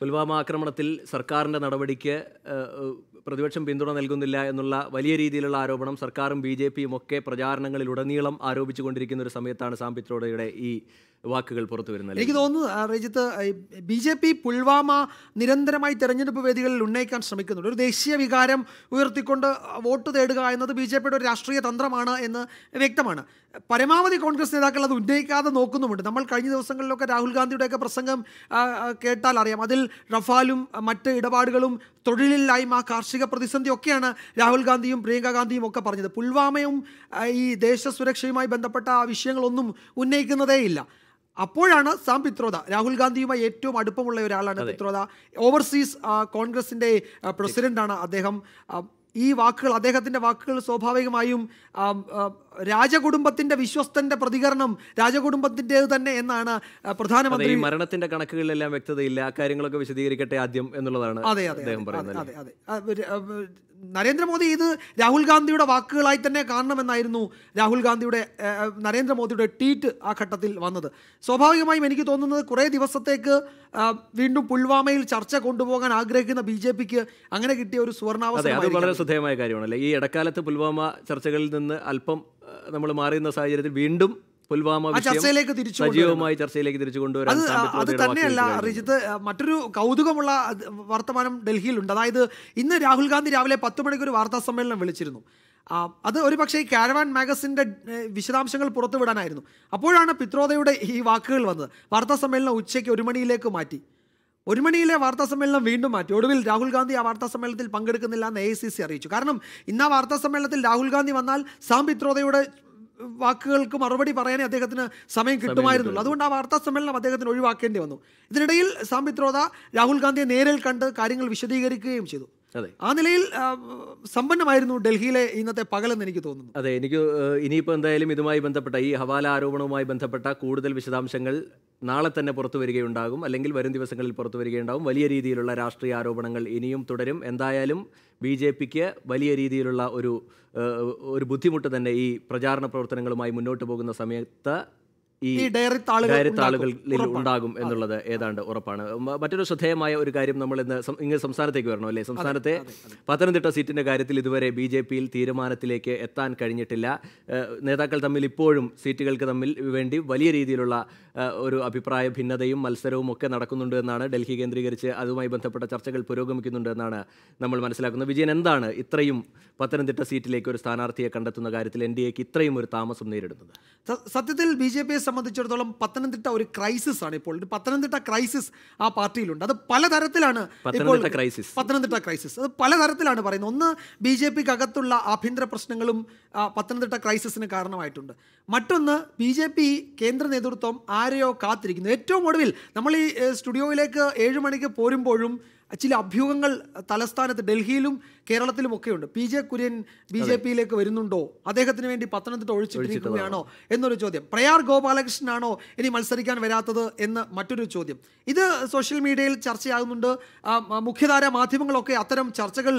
Pulwama ആക്രമണത്തിൽ സർക്കാരിൻ്റെ നടപടിക്ക് പ്രതിപക്ഷം പിന്തുണ നൽകുന്നില്ല എന്നുള്ള വലിയ രീതിയിലുള്ള ആരോപണം സർക്കാരും BJPയും ഒക്കെ പ്രചാരണങ്ങളിലുടനീളം ആരോപിച്ചുകൊണ്ടിരിക്കുന്ന ഒരു സമയത്താണ് സാം പിത്രോഡയുടെ ഈ വാക്കുകൾ പുറത്തു വരുന്നത്. എനിക്ക് തോന്നുന്നു രജിത്ത്, BJP പുൽവാമ നിരന്തരമായി തെരഞ്ഞെടുപ്പ് വേദികളിൽ ഉന്നയിക്കാൻ ശ്രമിക്കുന്നുണ്ട്. ഒരു ദേശീയ വികാരം ഉയർത്തിക്കൊണ്ട് വോട്ട് തേടുക എന്നത് BJPയുടെ ഒരു രാഷ്ട്രീയ തന്ത്രമാണ് എന്ന് വ്യക്തമാണ്. പരമാവധി കോൺഗ്രസ് നേതാക്കൾ അത് ഉന്നയിക്കാതെ നോക്കുന്നുമുണ്ട്. നമ്മൾ കഴിഞ്ഞ ദിവസങ്ങളിലൊക്കെ രാഹുൽ ഗാന്ധിയുടെയൊക്കെ പ്രസംഗം കേട്ടാൽ അറിയാം. അതിൽ റഫാലും മറ്റ് ഇടപാടുകളും തൊഴിലില്ലായ്മ, കാർഷിക പ്രതിസന്ധി ഒക്കെയാണ് രാഹുൽ ഗാന്ധിയും പ്രിയങ്ക ഗാന്ധിയും ഒക്കെ പറഞ്ഞത്. പുൽവാമയും ഈ ദേശസുരക്ഷയുമായി ബന്ധപ്പെട്ട വിഷയങ്ങളൊന്നും ഉന്നയിക്കുന്നതേയില്ല. അപ്പോഴാണ് സാം പിത്രോദ, രാഹുൽ ഗാന്ധിയുമായി ഏറ്റവും അടുപ്പമുള്ള ഒരാളാണ് പിത്രോദ, ഓവർസീസ് കോൺഗ്രസിൻ്റെ പ്രസിഡന്റാണ് അദ്ദേഹം. ഈ വാക്കുകൾ, അദ്ദേഹത്തിൻ്റെ വാക്കുകൾ സ്വാഭാവികമായും രാജകുടുംബത്തിന്റെ വിശ്വസ്തന്റെ പ്രതികരണം രാജകുടുംബത്തിൻ്റെത് തന്നെ എന്നാണ് പ്രധാനമന്ത്രി. മരണത്തിന്റെ കണക്കുകളിലെല്ലാം വ്യക്തതയില്ല, ആ കാര്യങ്ങളൊക്കെ വിശദീകരിക്കട്ടെ ആദ്യം എന്നുള്ളതാണ് അദ്ദേഹം പറയുന്നത്. നരേന്ദ്രമോദി ഇത് രാഹുൽ ഗാന്ധിയുടെ വാക്കുകളായി തന്നെ കാണണമെന്നായിരുന്നു നരേന്ദ്രമോദിയുടെ ട്വീറ്റ് ആ ഘട്ടത്തിൽ വന്നത്. സ്വാഭാവികമായും എനിക്ക് തോന്നുന്നത് കുറേ ദിവസത്തേക്ക് വീണ്ടും പുൽവാമയിൽ ചർച്ച കൊണ്ടുപോകാൻ ആഗ്രഹിക്കുന്ന BJPക്ക് അങ്ങനെ കിട്ടിയ ഒരു സുവർണാവസരം. അത് വളരെ ശ്രദ്ധേയമായ കാര്യമാണല്ലേ. ഈ ഇടക്കാലത്ത് പുൽവാമ ചർച്ചകളിൽ നിന്ന് അല്പം നമ്മൾ മാറിയുന്ന സാഹചര്യത്തിൽ വീണ്ടും പുൽവാമ സജീവമായി ചർച്ചയിലേക്ക് തിരിച്ചു കൊണ്ടുവരാൻ. അത് തന്നെയല്ല റിജിത്ത്, മറ്റൊരു കൗതുകമുള്ള വർത്തമാനം ഡൽഹിയിലുണ്ട്. അതായത് ഇന്ന് രാഹുൽ ഗാന്ധി രാവിലെ 10 മണിക്ക് ഒരു വാർത്താ സമ്മേളനം വിളിച്ചിരുന്നു. അത് ഒരു പക്ഷേ ഈ കാരവാൻ മാഗസിൻ്റെ വിശദാംശങ്ങൾ പുറത്തുവിടാനായിരുന്നു. അപ്പോഴാണ് പിത്രോദയുടെ ഈ വാക്കുകൾ വന്നത്. വാർത്താ സമ്മേളനം ഉച്ചയ്ക്ക് 1 മണിയിലേക്ക് മാറ്റി. 1 മണിയിലെ വാർത്താ സമ്മേളനം വീണ്ടും മാറ്റി. ഒടുവിൽ രാഹുൽ ഗാന്ധി ആ വാർത്താ സമ്മേളനത്തിൽ പങ്കെടുക്കുന്നില്ല എന്ന് AICC അറിയിച്ചു. കാരണം ഇന്ന് ആ വാർത്താ സമ്മേളനത്തിൽ രാഹുൽ ഗാന്ധി വന്നാൽ സാം പിത്രോദയുടെ വാക്കുകൾക്ക് മറുപടി പറയാനേ അദ്ദേഹത്തിന് സമയം കിട്ടുമായിരുന്നുള്ളൂ. അതുകൊണ്ട് ആ വാർത്താ സമ്മേളനം അദ്ദേഹത്തിന് ഒഴിവാക്കേണ്ടി വന്നു. ഇതിനിടയിൽ സാം പിത്രോദ രാഹുൽ ഗാന്ധിയെ നേരിൽ കണ്ട് കാര്യങ്ങൾ വിശദീകരിക്കുകയും ചെയ്തു. ആ നിലയിൽ സമ്പന്നമായിരുന്നു ഡൽഹിയിലെ ഇന്നത്തെ പകലെന്ന് എനിക്ക് തോന്നുന്നു. അതെ, എനിക്ക് ഇനിയിപ്പോൾ എന്തായാലും ഇതുമായി ബന്ധപ്പെട്ട ഈ ഹവാല ആരോപണവുമായി ബന്ധപ്പെട്ട കൂടുതൽ വിശദാംശങ്ങൾ നാളെ തന്നെ പുറത്തു വരികയുണ്ടാകും, അല്ലെങ്കിൽ വരും ദിവസങ്ങളിൽ പുറത്തു വരികയുണ്ടാകും. വലിയ രീതിയിലുള്ള രാഷ്ട്രീയ ആരോപണങ്ങൾ ഇനിയും തുടരും. എന്തായാലും BJPക്ക് വലിയ രീതിയിലുള്ള ഒരു ബുദ്ധിമുട്ട് തന്നെ ഈ പ്രചാരണ പ്രവർത്തനങ്ങളുമായി മുന്നോട്ട് പോകുന്ന സമയത്ത് ഈ ഡയറിത്താളുകളിൽ ഉണ്ടാകും എന്നുള്ളത് ഏതാണ്ട് ഉറപ്പാണ്. മറ്റൊരു ശ്രദ്ധേയമായ ഒരു കാര്യം, നമ്മൾ ഇന്ന് സംസ്ഥാനത്തേക്ക് വരണം അല്ലേ. സംസ്ഥാനത്തെ പത്തനംതിട്ട സീറ്റിന്റെ കാര്യത്തിൽ ഇതുവരെ BJPയിൽ തീരുമാനത്തിലേക്ക് എത്താൻ കഴിഞ്ഞിട്ടില്ല. നേതാക്കൾ തമ്മിൽ ഇപ്പോഴും സീറ്റുകൾക്ക് വേണ്ടി വലിയ രീതിയിലുള്ള ഒരു അഭിപ്രായ ഭിന്നതയും മത്സരവും ഒക്കെ നടക്കുന്നുണ്ട് എന്നാണ് ഡൽഹി കേന്ദ്രീകരിച്ച് അതുമായി ബന്ധപ്പെട്ട ചർച്ചകൾ പുരോഗമിക്കുന്നുണ്ട് എന്നാണ് നമ്മൾ മനസ്സിലാക്കുന്നത്. വിജയൻ, എന്താണ് ഇത്രയും പത്തനംതിട്ട സീറ്റിലേക്ക് ഒരു സ്ഥാനാർത്ഥിയെ കണ്ടെത്തുന്ന കാര്യത്തിൽ NDAക്ക് ഇത്രയും ഒരു താമസം നേരിടുന്നത്? സത്യത്തിൽ BJPയെ സംബന്ധിച്ചിടത്തോളം പത്തനംതിട്ട ഒരു ക്രൈസിസ് ആണ്. ഇപ്പോൾ ഒരു പത്തനംതിട്ട ക്രൈസിസ് ആ പാർട്ടിയിലുണ്ട്. അത് പലതരത്തിലാണ് പത്തനംതിട്ട ക്രൈസിസ്. അത് പലതരത്തിലാണ് പറയുന്നത്. ഒന്ന്, BJPക്ക് അകത്തുള്ള ആഭ്യന്തര പ്രശ്നങ്ങളും പത്തനംതിട്ട ക്രൈസിസിന് കാരണമായിട്ടുണ്ട്. മറ്റൊന്ന്, BJP കേന്ദ്ര നേതൃത്വം ആരെയോ കാത്തിരിക്കുന്നു. ഏറ്റവും ഒടുവിൽ നമ്മൾ ഈ സ്റ്റുഡിയോയിലേക്ക് 7 മണിക്ക് പോരുമ്പോഴും ചില അഭ്യൂഹങ്ങൾ തലസ്ഥാനത്ത് ഡൽഹിയിലും കേരളത്തിലും ഒക്കെ ഉണ്ട്. PJ കുര്യൻ BJPയിലേക്ക് വരുന്നുണ്ടോ, അദ്ദേഹത്തിന് വേണ്ടി പത്തനംതിട്ട ഒഴിച്ചിട്ടിരിക്കുകയാണോ എന്നൊരു ചോദ്യം. പ്രയാർ ഗോപാലകൃഷ്ണനാണോ ഇനി മത്സരിക്കാൻ വരാത്തത് എന്ന് മറ്റൊരു ചോദ്യം. ഇത് സോഷ്യൽ മീഡിയയിൽ ചർച്ചയാകുന്നുണ്ട്. മുഖ്യധാര മാധ്യമങ്ങളൊക്കെ അത്തരം ചർച്ചകൾ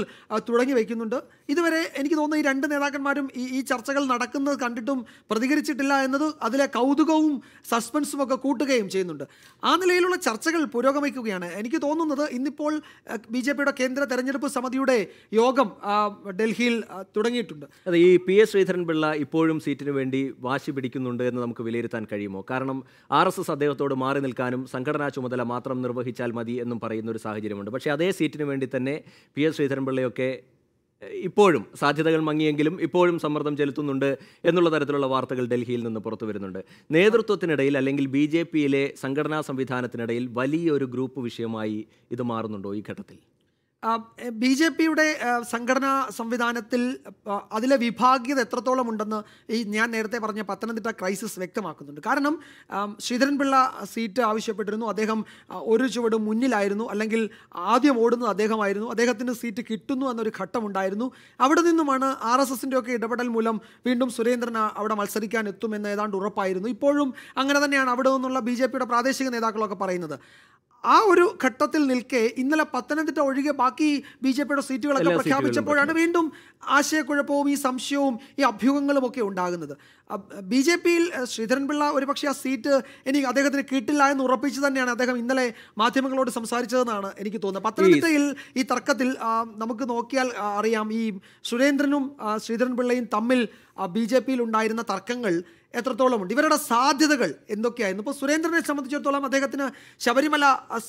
തുടങ്ങി വയ്ക്കുന്നുണ്ട്. ഇതുവരെ എനിക്ക് തോന്നുന്നു ഈ 2 നേതാക്കന്മാരും ഈ ചർച്ചകൾ നടക്കുന്നത് കണ്ടിട്ടും പ്രതികരിച്ചിട്ടില്ല എന്നത് അതിലെ കൗതുകവും സസ്പെൻസും ഒക്കെ കൂട്ടുകയും ചെയ്യുന്നുണ്ട്. ആ നിലയിലുള്ള ചർച്ചകൾ പുരോഗമിക്കുകയാണ്. എനിക്ക് തോന്നുന്നത് ഇന്നിപ്പോൾ BJPയുടെ കേന്ദ്ര തെരഞ്ഞെടുപ്പ് സമിതിയുടെ യോഗം ഡൽഹിയിൽ തുടങ്ങിയിട്ടുണ്ട്. അതെ, ഈ PS ശ്രീധരൻപിള്ള ഇപ്പോഴും സീറ്റിന് വേണ്ടി വാശി പിടിക്കുന്നുണ്ട് എന്ന് നമുക്ക് വിലയിരുത്താൻ കഴിയുമോ? കാരണം RSS അദ്ദേഹത്തോട് മാറി നിൽക്കാനും സംഘടനാ ചുമതല മാത്രം നിർവഹിച്ചാൽ മതി എന്നും പറയുന്ന ഒരു സാഹചര്യമുണ്ട്. പക്ഷേ അതേ സീറ്റിന് വേണ്ടി തന്നെ PS ശ്രീധരൻപിള്ളയൊക്കെ ഇപ്പോഴും സാധ്യതകൾ മങ്ങിയെങ്കിലും ഇപ്പോഴും സമ്മർദ്ദം ചെലുത്തുന്നുണ്ട് എന്നുള്ള തരത്തിലുള്ള വാർത്തകൾ ഡൽഹിയിൽ നിന്ന് പുറത്തു വരുന്നുണ്ട്. നേതൃത്വത്തിനിടയിൽ അല്ലെങ്കിൽ BJPയിലെ സംഘടനാ സംവിധാനത്തിനിടയിൽ വലിയൊരു ഗ്രൂപ്പ് വിഷയമായി ഇത് മാറുന്നുണ്ടോ ഈ ഘട്ടത്തിൽ? BJPയുടെ സംഘടനാ സംവിധാനത്തിൽ അതിലെ വിഭാഗീയത എത്രത്തോളം ഉണ്ടെന്ന് ഈ ഞാൻ നേരത്തെ പറഞ്ഞ പത്തനംതിട്ട ക്രൈസിസ് വ്യക്തമാക്കുന്നുണ്ട്. കാരണം ശ്രീധരൻപിള്ള സീറ്റ് ആവശ്യപ്പെട്ടിരുന്നു. അദ്ദേഹം ഒരു ചുവട് മുന്നിലായിരുന്നു, അല്ലെങ്കിൽ ആദ്യം ഓടുന്നത് അദ്ദേഹമായിരുന്നു. അദ്ദേഹത്തിന് സീറ്റ് കിട്ടുന്നു എന്നൊരു ഘട്ടമുണ്ടായിരുന്നു. അവിടെ നിന്നുമാണ് RSSൻ്റെ ഒക്കെ ഇടപെടൽ മൂലം വീണ്ടും സുരേന്ദ്രൻ അവിടെ മത്സരിക്കാൻ എത്തുമെന്ന് ഏതാണ്ട് ഉറപ്പായിരുന്നു. ഇപ്പോഴും അങ്ങനെ തന്നെയാണ് അവിടെ നിന്നുള്ള BJPയുടെ പ്രാദേശിക നേതാക്കളൊക്കെ പറയുന്നത്. ആ ഒരു ഘട്ടത്തിൽ നിൽക്കെ ഇന്നലെ പത്തനംതിട്ട ഒഴികെ ബാക്കി BJPയുടെ സീറ്റുകളൊക്കെ പ്രഖ്യാപിച്ചപ്പോഴാണ് വീണ്ടും ആശയക്കുഴപ്പവും ഈ സംശയവും ഈ അഭ്യൂഹങ്ങളും ഒക്കെ ഉണ്ടാകുന്നത്. BJPയിൽ ശ്രീധരൻപിള്ള ഒരുപക്ഷെ ആ സീറ്റ് എനിക്ക് അദ്ദേഹത്തിന് കിട്ടില്ല എന്ന് ഉറപ്പിച്ച് തന്നെയാണ് അദ്ദേഹം ഇന്നലെ മാധ്യമങ്ങളോട് സംസാരിച്ചതെന്നാണ് എനിക്ക് തോന്നുന്നത്. പത്തനംതിട്ടയിൽ ഈ തർക്കത്തിൽ നമുക്ക് നോക്കിയാൽ അറിയാം, ഈ സുരേന്ദ്രനും ശ്രീധരൻപിള്ളയും തമ്മിൽ BJPയിൽ ഉണ്ടായിരുന്ന തർക്കങ്ങൾ എത്രത്തോളം ഉണ്ട്, ഇവരുടെ സാധ്യതകൾ എന്തൊക്കെയായിരുന്നു. ഇപ്പോൾ സുരേന്ദ്രനെ സംബന്ധിച്ചിടത്തോളം അദ്ദേഹത്തിന് ശബരിമല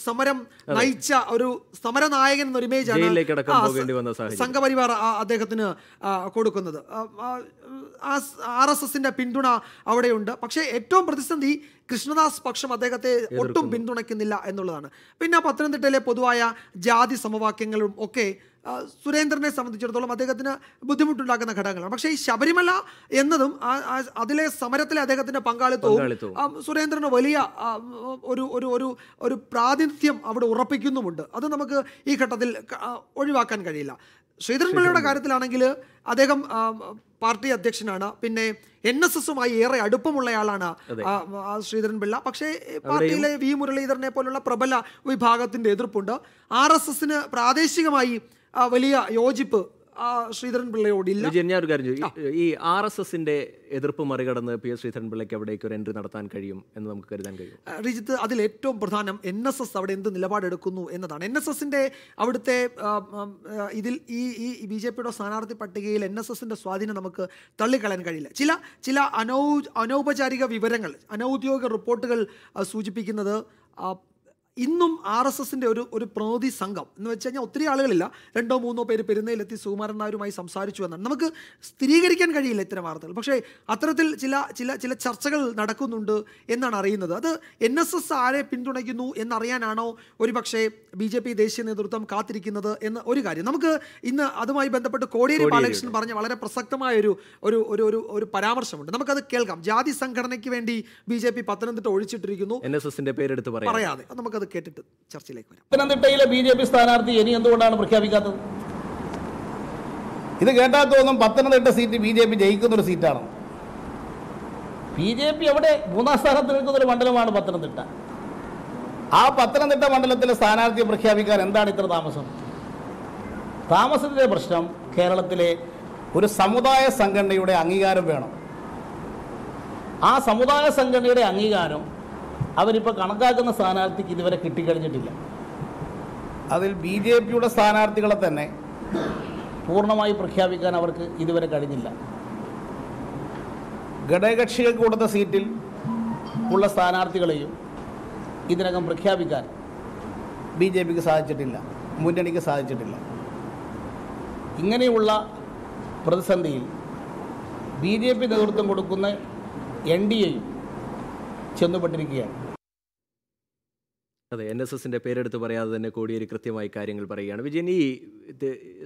സമരം നയിച്ച ഒരു സമരനായകൻ എന്നൊരു ഇമേജാണ് സംഘപരിവാർ അദ്ദേഹത്തിന് കൊടുക്കുന്നത്. RSSൻ്റെ പിന്തുണ അവിടെയുണ്ട്. പക്ഷേ ഏറ്റവും പ്രതിസന്ധി കൃഷ്ണദാസ് പക്ഷം അദ്ദേഹത്തെ ഒട്ടും പിന്തുണയ്ക്കുന്നില്ല എന്നുള്ളതാണ്. പിന്നെ പത്തനംതിട്ടയിലെ പൊതുവായ ജാതി സമവാക്യങ്ങളും ഒക്കെ സുരേന്ദ്രനെ സംബന്ധിച്ചിടത്തോളം അദ്ദേഹത്തിന് ബുദ്ധിമുട്ടുണ്ടാക്കുന്ന ഘടകങ്ങളാണ്. പക്ഷേ ഈ ശബരിമല എന്നതും അതിലെ സമരത്തിലെ അദ്ദേഹത്തിൻ്റെ പങ്കാളിത്തവും സുരേന്ദ്രന് വലിയ ഒരു പ്രാതിനിധ്യം അവിടെ ഉറപ്പിക്കുന്നുമുണ്ട്. അത് നമുക്ക് ഈ ഘട്ടത്തിൽ ഒഴിവാക്കാൻ കഴിയില്ല. ശ്രീധരൻപിള്ളയുടെ കാര്യത്തിലാണെങ്കിൽ അദ്ദേഹം പാർട്ടി അധ്യക്ഷനാണ്, പിന്നെ NSSുമായി ഏറെ അടുപ്പമുള്ളയാളാണ് ശ്രീധരൻപിള്ള. പക്ഷേ പാർട്ടിയിലെ വി മുരളീധരനെ പോലുള്ള പ്രബല വിഭാഗത്തിന്റെ എതിർപ്പുണ്ട്. RSSന് പ്രാദേശികമായി വലിയ യോജിപ്പ് ശ്രീധരൻപിള്ളയോടില്ല. ഞാൻ ഒരു കാര്യം ഈ RSSന്റെ എതിർപ്പ് മറികടന്ന് PS ശ്രീധരൻപിള്ളയ്ക്ക് അവിടേക്ക് ഒരു എൻട്രി നടത്താൻ കഴിയും എന്ന് നമുക്ക് കരുതാൻ കഴിയും. റിജിത്ത്, അതിൽ ഏറ്റവും പ്രധാനം NSS അവിടെ എന്ത് നിലപാടെടുക്കുന്നു എന്നതാണ്. NSSന്റെ അവിടുത്തെ ഇതിൽ ഈ BJPയുടെ സ്ഥാനാർത്ഥി പട്ടികയിൽ NSSന്റെ സ്വാധീനം നമുക്ക് തള്ളിക്കളയാൻ കഴിയില്ല. ചില അനൗപചാരിക വിവരങ്ങൾ, അനൗദ്യോഗിക റിപ്പോർട്ടുകൾ സൂചിപ്പിക്കുന്നത് ഇന്നും RSSന്റെ ഒരു പ്രതിനിധി സംഘം എന്ന് വെച്ച് കഴിഞ്ഞാൽ ഒത്തിരി ആളുകളില്ല, 2-3 പേര് പെരുന്നയിലെത്തി സുകുമാരൻ നായരുമായി സംസാരിച്ചു എന്നാണ്. നമുക്ക് സ്ഥിരീകരിക്കാൻ കഴിയില്ല ഇത്തരം വാർത്തകൾ, പക്ഷേ അത്തരത്തിൽ ചില ചർച്ചകൾ നടക്കുന്നുണ്ട് എന്നാണ് അറിയുന്നത്. അത് NSS ആരെ പിന്തുണയ്ക്കുന്നു എന്നറിയാനാണോ ഒരുപക്ഷെ BJP ദേശീയ നേതൃത്വം കാത്തിരിക്കുന്നത് എന്ന ഒരു കാര്യം. നമുക്ക് ഇന്ന് അതുമായി ബന്ധപ്പെട്ട് കോടിയേരി ബാലകൃഷ്ണൻ പറഞ്ഞ വളരെ പ്രസക്തമായ ഒരു പരാമർശമുണ്ട്, നമുക്കത് കേൾക്കാം. ജാതി സംഘടനയ്ക്ക് വേണ്ടി BJP പത്തനംതിട്ട ഒഴിച്ചിട്ടിരിക്കുന്നു, NSSന്റെ പേരെടുത്ത് പറയാതെ നമുക്കത് കേട്ടിട്ട് ചർച്ചയിലേക്ക് വരാം. പത്തനംതിട്ടയിലെ BJP സ്ഥാനാർത്ഥി ഇനി എന്തുകൊണ്ടാണ് പ്രഖ്യാപിക്കാത്തത്? ഇത് കേട്ടാൽ തോന്നും പത്തനംതിട്ട സീറ്റ് BJP ജയിക്കുന്നൊരു സീറ്റാണ്. BJP അവിടെ 3ാം സ്ഥാനത്ത് നിൽക്കുന്നൊരു മണ്ഡലമാണ് പത്തനംതിട്ട. ആ പത്തനംതിട്ട മണ്ഡലത്തിലെ സ്ഥാനാർത്ഥിയെ പ്രഖ്യാപിക്കാൻ എന്താണ് ഇത്ര താമസം? താമസത്തിൻ്റെ പ്രശ്നം കേരളത്തിലെ ഒരു സമുദായ സംഘടനയുടെ അംഗീകാരം വേണം. ആ സമുദായ സംഘടനയുടെ അംഗീകാരം അവരിപ്പോൾ കണക്കാക്കുന്ന സ്ഥാനാർത്ഥിക്ക് ഇതുവരെ കിട്ടിക്കഴിഞ്ഞിട്ടില്ല. അതിൽ BJPയുടെ സ്ഥാനാർത്ഥികളെ തന്നെ പൂർണ്ണമായി പ്രഖ്യാപിക്കാൻ അവർക്ക് ഇതുവരെ കഴിഞ്ഞില്ല. ഘടകകക്ഷികൾക്ക് കൊടുത്ത സീറ്റിൽ ഉള്ള സ്ഥാനാർത്ഥികളെയും ഇതിനകം പ്രഖ്യാപിക്കാൻ BJPക്ക് സാധിച്ചിട്ടില്ല, മുന്നണിക്ക് സാധിച്ചിട്ടില്ല. ഇങ്ങനെയുള്ള പ്രതിസന്ധിയിൽ BJP നേതൃത്വം കൊടുക്കുന്ന NDAയും ചെന്നുപെട്ടിരിക്കുകയാണ്. അതെ, NSSന്റെ പേരെടുത്ത് പറയാതെ തന്നെ കോടിയേരി കൃത്യമായി കാര്യങ്ങൾ പറയുകയാണ്. വിജയൻ, ഈ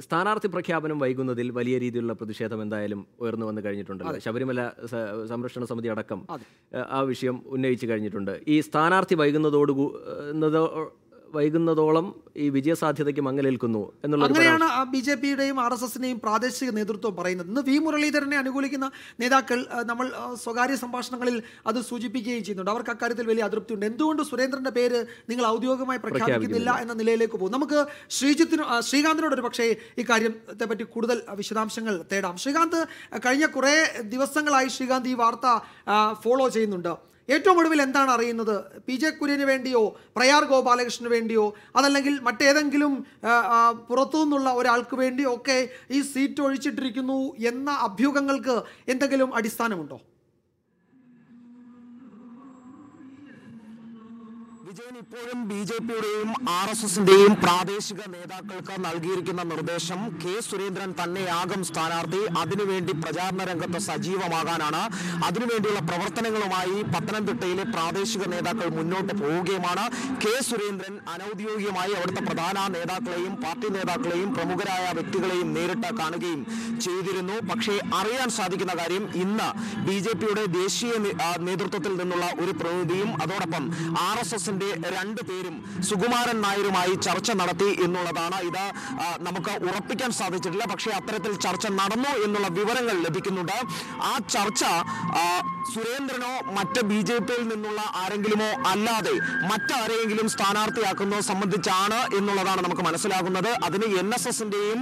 സ്ഥാനാർത്ഥി പ്രഖ്യാപനം വൈകുന്നതിൽ വലിയ രീതിയിലുള്ള പ്രതിഷേധം എന്തായാലും ഉയർന്നു വന്നു കഴിഞ്ഞിട്ടുണ്ടല്ലോ. ശബരിമല സംരക്ഷണ സമിതി അടക്കം ആ വിഷയം ഉന്നയിച്ചു കഴിഞ്ഞിട്ടുണ്ട്. ഈ സ്ഥാനാർത്ഥി വൈകുന്നതോളം ഈ വിജയസാധ്യതയ്ക്ക് മങ്ങലേൽക്കുന്നു അങ്ങനെയാണ് BJPയുടെയും RSSന്റെയും പ്രാദേശിക നേതൃത്വം പറയുന്നത്. ഇന്ന് വി മുരളീധരനെ അനുകൂലിക്കുന്ന നേതാക്കൾ നമ്മൾ സ്വകാര്യ സംഭാഷണങ്ങളിൽ അത് സൂചിപ്പിക്കുകയും ചെയ്യുന്നുണ്ട്. അവർക്ക് അക്കാര്യത്തിൽ വലിയ അതൃപ്തിയുണ്ട്. എന്തുകൊണ്ട് സുരേന്ദ്രന്റെ പേര് നിങ്ങൾ ഔദ്യോഗികമായി പ്രഖ്യാപിക്കുന്നില്ല എന്ന നിലയിലേക്ക് പോകും. നമുക്ക് ശ്രീകാന്തിനോട് ഒരു പക്ഷേ ഇക്കാര്യത്തെ പറ്റി കൂടുതൽ വിശദാംശങ്ങൾ തേടാം. ശ്രീകാന്ത്, കഴിഞ്ഞ കുറേ ദിവസങ്ങളായി ശ്രീകാന്ത് ഈ വാർത്ത ഫോളോ ചെയ്യുന്നുണ്ട്. ഏറ്റവും ഒടുവിൽ എന്താണ് അറിയുന്നത്? PJ കുര്യന് വേണ്ടിയോ പ്രയാർ ഗോപാലകൃഷ്ണന് വേണ്ടിയോ അതല്ലെങ്കിൽ മറ്റേതെങ്കിലും പുറത്തു നിന്നുള്ള ഒരാൾക്ക് വേണ്ടിയോ ഒക്കെ ഈ സീറ്റ് ഒഴിച്ചിട്ടിരിക്കുന്നു എന്ന അഭ്യൂഹങ്ങൾക്ക് എന്തെങ്കിലും അടിസ്ഥാനമുണ്ടോ? വിജയൻ, ഇപ്പോഴും BJPയുടെയും RSSന്റെയും പ്രാദേശിക നേതാക്കൾക്ക് നൽകിയിരിക്കുന്ന നിർദ്ദേശം K സുരേന്ദ്രൻ തന്നെയാകും സ്ഥാനാർത്ഥി. അതിനുവേണ്ടി പ്രചാരണ രംഗത്ത് സജീവമാകാനാണ്. അതിനുവേണ്ടിയുള്ള പ്രവർത്തനങ്ങളുമായി പത്തനംതിട്ടയിലെ പ്രാദേശിക നേതാക്കൾ മുന്നോട്ട് പോവുകയുമാണ്. K സുരേന്ദ്രൻ അനൌദ്യോഗികമായി അവിടുത്തെ പ്രധാന നേതാക്കളെയും പാർട്ടി നേതാക്കളെയും പ്രമുഖരായ വ്യക്തികളെയും നേരിട്ട് കാണുകയും ചെയ്തിരുന്നു. പക്ഷേ അറിയാൻ സാധിക്കുന്ന കാര്യം, ഇന്ന് BJPയുടെ ദേശീയ നേതൃത്വത്തിൽ നിന്നുള്ള ഒരു പ്രതിനിധിയും അതോടൊപ്പം RSSന്റെ 2 പേരും സുകുമാരൻ നായരുമായി ചർച്ച നടത്തി എന്നുള്ളതാണ്. ഇത് നമുക്ക് ഉറപ്പിക്കാൻ സാധിച്ചിട്ടില്ല, പക്ഷേ അത്തരത്തിൽ ചർച്ച നടന്നു എന്നുള്ള വിവരങ്ങൾ ലഭിക്കുന്നുണ്ട്. ആ ചർച്ച സുരേന്ദ്രനോ മറ്റ് BJPയിൽ നിന്നുള്ള ആരെങ്കിലുമോ അല്ലാതെ മറ്റാരെങ്കിലും സ്ഥാനാർത്ഥിയാക്കുന്നത് സംബന്ധിച്ചാണ് എന്നുള്ളതാണ് നമുക്ക് മനസ്സിലാകുന്നത്. അതിന് NSSന്റെയും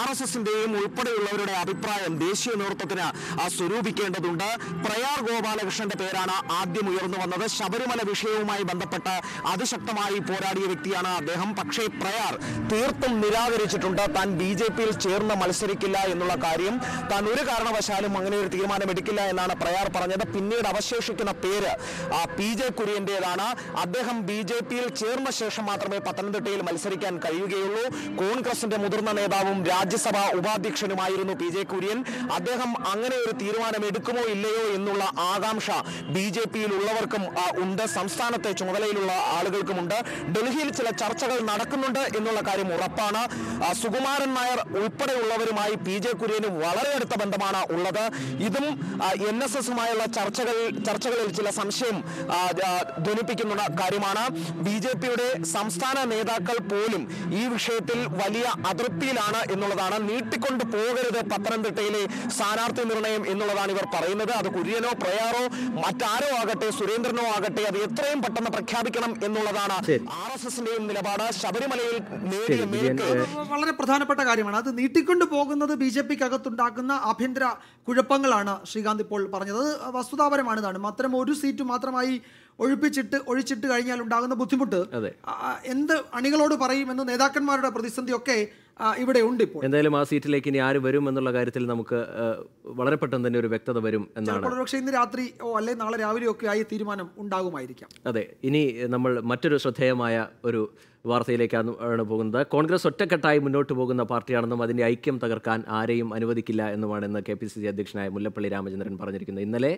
RSSന്റെയും ഉൾപ്പെടെയുള്ളവരുടെ അഭിപ്രായം ദേശീയ നേതൃത്വത്തിന് സ്വരൂപിക്കേണ്ടതുണ്ട്. പ്രയാർ ഗോപാലകൃഷ്ണന്റെ പേരാണ് ആദ്യം ഉയർന്നു വന്നത്. ശബരിമല വിഷയവുമായി ബന്ധപ്പെട്ട് അതിശക്തമായി പോരാടിയ വ്യക്തിയാണ് അദ്ദേഹം. പക്ഷേ പ്രയാർ തീർത്തും നിരാകരിച്ചിട്ടുണ്ട്. താൻ BJPയിൽ ചേർന്ന് മത്സരിക്കില്ല എന്നുള്ള കാര്യം. താൻ ഒരു കാരണവശാലും അങ്ങനെ ഒരു തീരുമാനമെടുക്കില്ല എന്നാണ് പ്രയാർ പറഞ്ഞത്. പിന്നീട് അവശേഷിക്കുന്ന പേര് PJ കുര്യന്റേതാണ്. അദ്ദേഹം BJPയിൽ ചേർന്ന ശേഷം മാത്രമേ പത്തനംതിട്ടയിൽ മത്സരിക്കാൻ കഴിയുകയുള്ളൂ. കോൺഗ്രസിന്റെ മുതിർന്ന നേതാവും രാജ്യസഭാ ഉപാധ്യക്ഷനുമായിരുന്നു PJ കുര്യൻ. അദ്ദേഹം അങ്ങനെ ഒരു തീരുമാനം എടുക്കുമോ ഇല്ലയോ എന്നുള്ള ആകാംക്ഷ BJPയിൽ ഉള്ളവർക്കും ഉണ്ട്. സംസ്ഥാനത്തെ ചുമതലയിലുള്ള ഉള്ള ആളുകൾക്കുമുണ്ട്. ഡൽഹിയിൽ ചില ചർച്ചകൾ നടക്കുന്നുണ്ട് എന്നുള്ള കാര്യം ഉറപ്പാണ്. സുകുമാരൻ നായർ ഉൾപ്പെടെയുള്ളവരുമായി PJ കുര്യന് വളരെ അടുത്ത ബന്ധമാണ് ഉള്ളത്. ഇതും NSSുമായുള്ള ചർച്ചകളിൽ ചില സംശയം ധ്വനിപ്പിക്കുന്ന കാര്യമാണ്. BJPയുടെ സംസ്ഥാന നേതാക്കൾ പോലും ഈ വിഷയത്തിൽ വലിയ അതൃപ്തിയിലാണ് എന്നുള്ളതാണ്. നീട്ടിക്കൊണ്ട് പോകരുത് പത്തനംതിട്ടയിലെ സ്ഥാനാർത്ഥി നിർണയം എന്നുള്ളതാണ് ഇവർ പറയുന്നത്. അത് കുര്യനോ പ്രയാറോ മറ്റാരോ ആകട്ടെ, സുരേന്ദ്രനോ ആകട്ടെ, അത് എത്രയും പെട്ടെന്ന് പ്രഖ്യാപിക്കണം എന്നുള്ളതാണ് RSSന്റെയും നിലപാട്. ശബരിമലയിൽ നേടിയ മേൽക്ക് വളരെ പ്രധാനപ്പെട്ട കാര്യമാണ്. അത് നീട്ടിക്കൊണ്ട് പോകുന്നത് BJPക്ക് അകത്തുണ്ടാക്കുന്ന ആഭ്യന്തര കുഴപ്പങ്ങളാണ് ശ്രീകാന്ത് ഇപ്പോൾ പറഞ്ഞത്. അത് വസ്തുതാപരമാണ്. അത്തരം ഒരു സീറ്റ് മാത്രമായി ഒഴിച്ചിട്ട് കഴിഞ്ഞാൽ ഉണ്ടാകുന്ന ബുദ്ധിമുട്ട് എന്ത് അണികളോട് പറയുമെന്ന് നേതാക്കന്മാരുടെ പ്രതിസന്ധിയൊക്കെ ഇവിടെ ഉണ്ട്. ഇപ്പോൾ എന്തായാലും ആ സീറ്റിലേക്ക് ഇനി ആര് വരും എന്നുള്ള കാര്യത്തിൽ നമുക്ക് വളരെ പെട്ടെന്ന് തന്നെ ഒരു വ്യക്തത വരും എന്നാണ്. ഒരുപക്ഷെ ഇന്ന് രാത്രിയോ അല്ലെങ്കിൽ നാളെ രാവിലെയോ ഒക്കെ ആയി തീരുമാനം ഉണ്ടാകുമായിരിക്കാം. അതെ, ഇനി നമ്മൾ മറ്റൊരു ശ്രദ്ധേയമായ ഒരു വാർത്തയിലേക്കാണ് പോകുന്നത്. കോൺഗ്രസ് ഒറ്റക്കെട്ടായി മുന്നോട്ട് പോകുന്ന പാർട്ടിയാണെന്നും അതിന്റെ ഐക്യം തകർക്കാൻ ആരെയും അനുവദിക്കില്ല എന്നുമാണ് KPCC അധ്യക്ഷനായ മുല്ലപ്പള്ളി രാമചന്ദ്രൻ പറഞ്ഞിരിക്കുന്നത്. ഇന്നലെ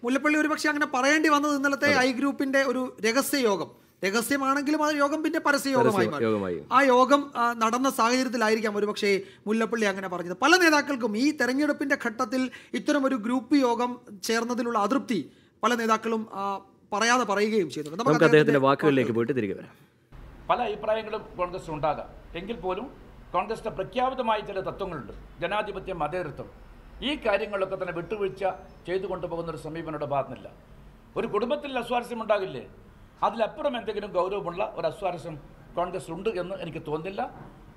മുല്ലപ്പള്ളി ഒരുപക്ഷെ അങ്ങനെ പറയേണ്ടി വന്നത് ഇന്നലത്തെ ഗ്രൂപ്പിന്റെ ഒരു രഹസ്യ യോഗം, രഹസ്യമാണെങ്കിലും ആ യോഗം പിന്നെ പരസ്യ യോഗമായി ആ യോഗം നടന്ന സാഹചര്യത്തിലായിരിക്കാം ഒരുപക്ഷെ മുല്ലപ്പള്ളി അങ്ങനെ പറഞ്ഞത്. പല നേതാക്കൾക്കും ഈ തെരഞ്ഞെടുപ്പിന്റെ ഘട്ടത്തിൽ ഇത്തരം ഒരു ഗ്രൂപ്പ് യോഗം ചേർന്നതിലുള്ള അതൃപ്തി പല നേതാക്കളും പറയാതെ പറയുകയും ചെയ്തു. നമുക്ക് അദ്ദേഹത്തിന്റെ വാക്കുകളിലേക്ക് പോയിട്ട് തിരികെ വരാം. പല അഭിപ്രായങ്ങളും കോൺഗ്രസ് ഉണ്ടാകാം. എങ്കിൽ പോലും കോൺഗ്രസിന്റെ പ്രഖ്യാപിതമായ ചില തത്വങ്ങളുണ്ട്. ജനാധിപത്യം, മതേതരത്വം, ഈ കാര്യങ്ങളൊക്കെ തന്നെ വിട്ടുവീഴ്ച ചെയ്തു കൊണ്ടുപോകുന്ന ഒരു സമീപനയുടെ ഭാഗത്തുനിന്നില്ല. ഒരു കുടുംബത്തിൽ അസ്വാരസ്യം ഉണ്ടാകില്ലേ? അതിലപ്പുറം എന്തെങ്കിലും ഗൗരവമുള്ള ഒരു അസ്വാരസ്യം കോൺഗ്രസ് ഉണ്ട് എന്ന് എനിക്ക് തോന്നുന്നില്ല.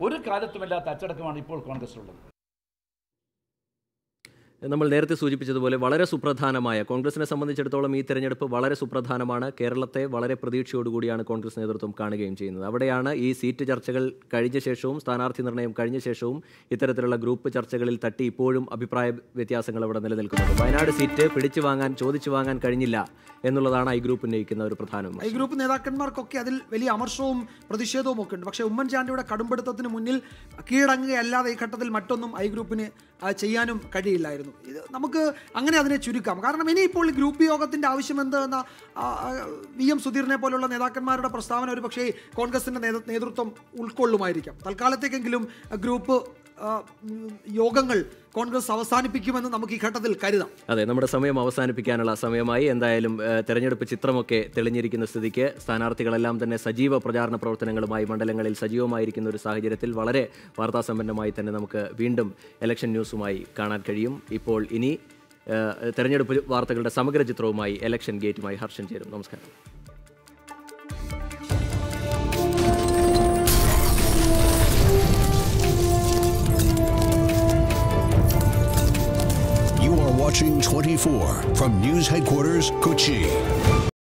ഒരു കാലത്തുമില്ലാത്ത അച്ചടക്കമാണ് ഇപ്പോൾ കോൺഗ്രസിലുള്ളത്. നമ്മൾ നേരത്തെ സൂചിപ്പിച്ചതുപോലെ വളരെ സുപ്രധാനമായ, കോൺഗ്രസിനെ സംബന്ധിച്ചിടത്തോളം ഈ തെരഞ്ഞെടുപ്പ് വളരെ സുപ്രധാനമാണ്. കേരളത്തെ വളരെ പ്രതീക്ഷയോടുകൂടിയാണ് കോൺഗ്രസ് നേതൃത്വം കാണുകയും ചെയ്യുന്നത്. അവിടെയാണ് ഈ സീറ്റ് ചർച്ചകൾ കഴിഞ്ഞ ശേഷവും സ്ഥാനാർത്ഥി നിർണ്ണയം കഴിഞ്ഞ ശേഷവും ഇത്തരത്തിലുള്ള ഗ്രൂപ്പ് ചർച്ചകളിൽ തട്ടി ഇപ്പോഴും അഭിപ്രായ വ്യത്യാസങ്ങൾ അവിടെ നിലനിൽക്കുന്നത്. വയനാട് സീറ്റ് ചോദിച്ചു വാങ്ങാൻ കഴിഞ്ഞില്ല എന്നുള്ളതാണ് ഐ ഗ്രൂപ്പ് ഉന്നയിക്കുന്ന ഒരു പ്രധാനവും. ഐ ഗ്രൂപ്പ് നേതാക്കന്മാർക്കൊക്കെ അതിൽ വലിയ അമർഷവും പ്രതിഷേധവും ഒക്കെ ഉണ്ട്. പക്ഷേ ഉമ്മൻചാണ്ടിയുടെ കടുംപിടുത്തത്തിന് മുന്നിൽ കീഴടങ്ങുകയല്ലാതെ ഈ ഘട്ടത്തിൽ മറ്റൊന്നും ഐ ഗ്രൂപ്പിന് ചെയ്യാനും കഴിയില്ലായിരുന്നു. ഇത് നമുക്ക് അങ്ങനെ അതിനെ ചുരുക്കാം. കാരണം ഇനിയിപ്പോൾ ഗ്രൂപ്പ് യോഗത്തിൻ്റെ ആവശ്യം എന്ത് എന്ന VM സുധീറിനെ പോലുള്ള നേതാക്കന്മാരുടെ പ്രസ്താവന ഒരു പക്ഷേ കോൺഗ്രസിൻ്റെ നേതൃത്വം ഉൾക്കൊള്ളുമായിരിക്കാം. തൽക്കാലത്തേക്കെങ്കിലും ഗ്രൂപ്പ് യോഗങ്ങൾ കോൺഗ്രസ് അവസാനിപ്പിക്കുമെന്ന് നമുക്ക് ഈ ഘട്ടത്തിൽ കരുതാം. അതെ, നമ്മുടെ സമയം അവസാനിപ്പിക്കാനുള്ള സമയമായി. എന്തായാലും തെരഞ്ഞെടുപ്പ് ചിത്രമൊക്കെ തെളിഞ്ഞിരിക്കുന്ന സ്ഥിതിക്ക് സ്ഥാനാർത്ഥികളെല്ലാം തന്നെ സജീവ പ്രചാരണ പ്രവർത്തനങ്ങളുമായി മണ്ഡലങ്ങളിൽ സജീവമായിരിക്കുന്ന ഒരു സാഹചര്യത്തിൽ വളരെ വാർത്താസമ്പന്നമായി തന്നെ നമുക്ക് വീണ്ടും ഇലക്ഷൻ ന്യൂസുമായി കാണാൻ കഴിയും. ഇപ്പോൾ ഇനി തെരഞ്ഞെടുപ്പ് വാർത്തകളുടെ സമഗ്ര ചിത്രവുമായി ഇലക്ഷൻ ഗേറ്റുമായി ഹർഷൻ ചേരും. നമസ്കാരം. Watching 24 from News Headquarters, Kochi.